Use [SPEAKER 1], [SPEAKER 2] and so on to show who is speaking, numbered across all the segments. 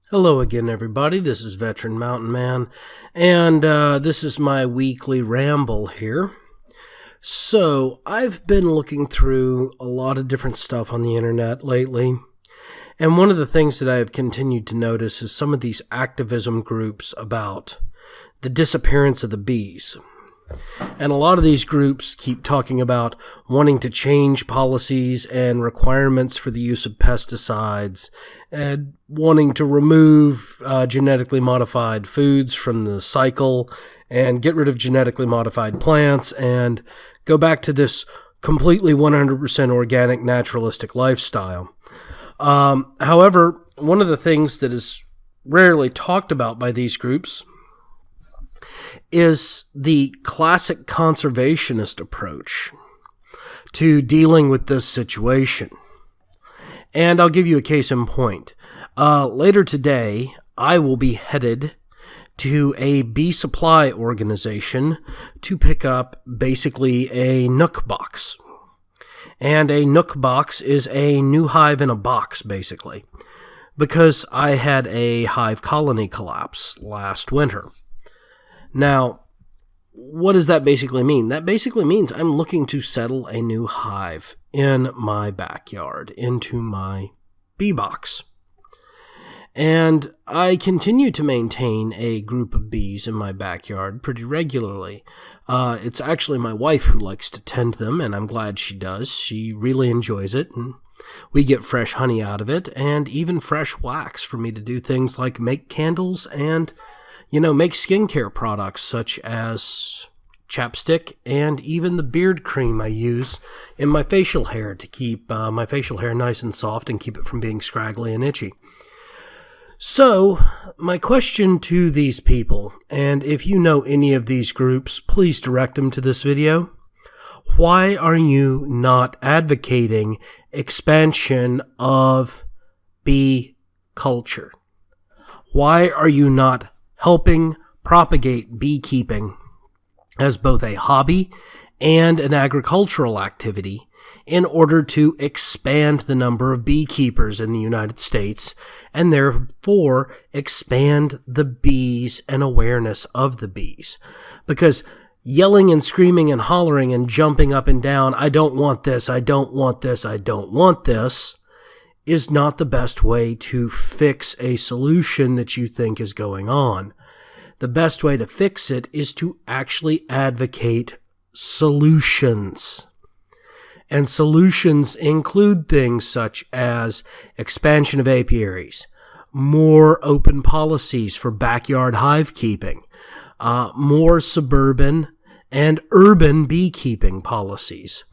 [SPEAKER 1] Hello again, everybody. This is Veteran Mountain Man, and this is my weekly ramble here. So, I've been looking through a lot of different stuff on the internet lately, and one of the things that I have continued to notice is some of these activism groups about the disappearance of the bees. And a lot of these groups keep talking about wanting to change policies and requirements for the use of pesticides and wanting to remove genetically modified foods from the cycle and get rid of genetically modified plants and go back to this completely 100% organic, naturalistic lifestyle. However, one of the things that is rarely talked about by these groups is the classic conservationist approach to dealing with this situation. And I'll give you a case in point. Later today, I will be headed to a bee supply organization to pick up basically a Nook box. And a Nook box is a new hive in a box, basically, because I had a hive colony collapse last winter. Now, what does that basically mean? That basically means I'm looking to settle a new hive in my backyard into my bee box. And I continue to maintain a group of bees in my backyard pretty regularly. It's actually my wife who likes to tend them, and I'm glad she does. She really enjoys it, and we get fresh honey out of it, and even fresh wax for me to do things like make candles and make skincare products such as chapstick and even the beard cream I use in my facial hair to keep my facial hair nice and soft and keep it from being scraggly and itchy. So, my question to these people, and if you know any of these groups, please direct them to this video. Why are you not advocating expansion of bee culture? Why are you not helping propagate beekeeping as both a hobby and an agricultural activity in order to expand the number of beekeepers in the United States and therefore expand the bees and awareness of the bees? Because yelling and screaming and hollering and jumping up and down, I don't want this, I don't want this, I don't want this, is not the best way to fix a solution that you think is going on. The best way to fix it is to actually advocate solutions. And solutions include things such as expansion of apiaries, more open policies for backyard hive keeping, more suburban and urban beekeeping policies,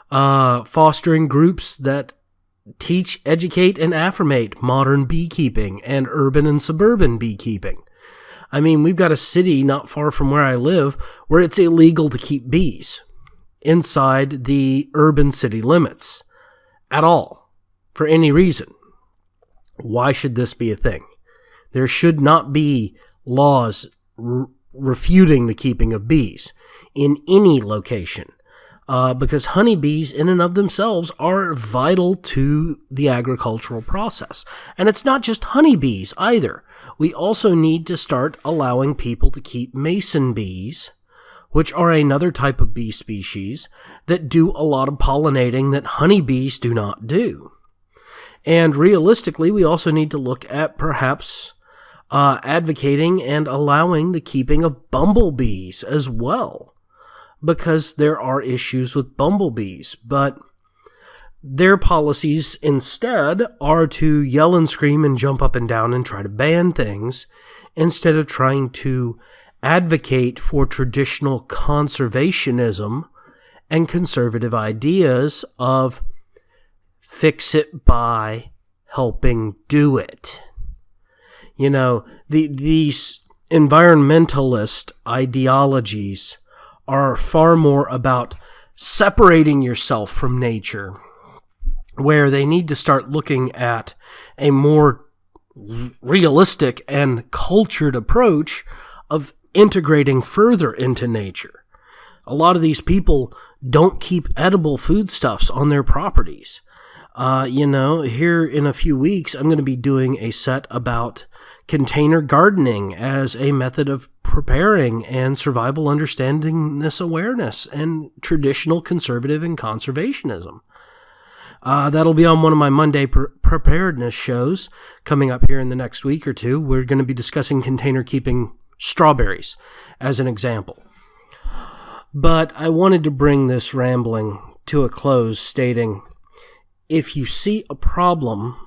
[SPEAKER 1] fostering groups that teach, educate, and affirmate modern beekeeping and urban and suburban beekeeping. I mean, we've got a city not far from where I live where it's illegal to keep bees inside the urban city limits at all, for any reason. Why should this be a thing? There should not be laws refuting the keeping of bees in any location. Because honeybees in and of themselves are vital to the agricultural process. And it's not just honeybees either. We also need to start allowing people to keep mason bees, which are another type of bee species that do a lot of pollinating that honeybees do not do. And realistically, we also need to look at perhaps advocating and allowing the keeping of bumblebees as well, because there are issues with bumblebees, but their policies instead are to yell and scream and jump up and down and try to ban things instead of trying to advocate for traditional conservationism and conservative ideas of fix it by helping do it. These environmentalist ideologies are far more about separating yourself from nature, where they need to start looking at a more realistic and cultured approach of integrating further into nature. A lot of these people don't keep edible foodstuffs on their properties. Here in a few weeks, I'm going to be doing a set about container gardening as a method of preparing and survival understanding this awareness and traditional conservative and conservationism. That'll be on one of my Monday preparedness shows coming up here in the next week or two. We're going to be discussing container keeping strawberries as an example. But I wanted to bring this rambling to a close stating, if you see a problem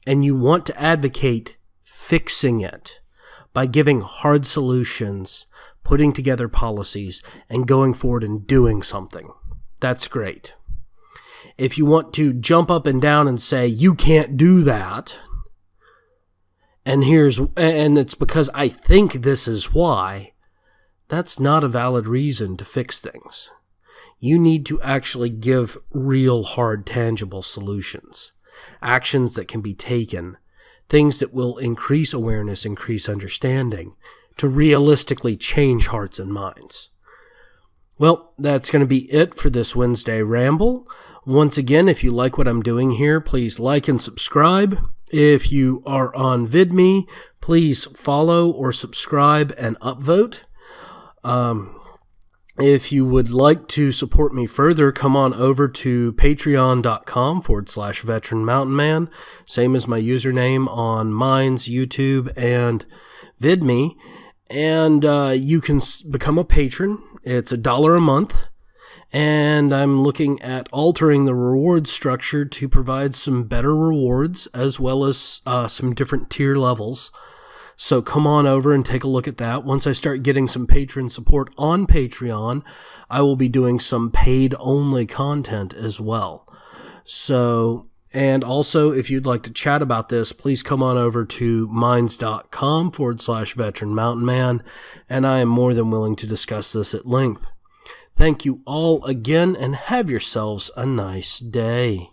[SPEAKER 1] and you want to advocate fixing it by giving hard solutions, putting together policies, and going forward and doing something, that's great. If you want to jump up and down and say, you can't do that, and it's because I think this is why, that's not a valid reason to fix things. You need to actually give real, hard, tangible solutions, actions that can be taken, things that will increase awareness, increase understanding, to realistically change hearts and minds. Well, that's going to be it for this Wednesday ramble. Once again, if you like what I'm doing here, please like and subscribe. If you are on VidMe, please follow or subscribe and upvote. If you would like to support me further, come on over to patreon.com/veteran mountain man, same as my username on Minds, YouTube, and VidMe. And you can become a patron. It's $1 a month. And I'm looking at altering the reward structure to provide some better rewards as well as some different tier levels. So come on over and take a look at that. Once I start getting some patron support on Patreon, I will be doing some paid-only content as well. So, and also, if you'd like to chat about this, please come on over to minds.com/veteran mountain man, and I am more than willing to discuss this at length. Thank you all again, and have yourselves a nice day.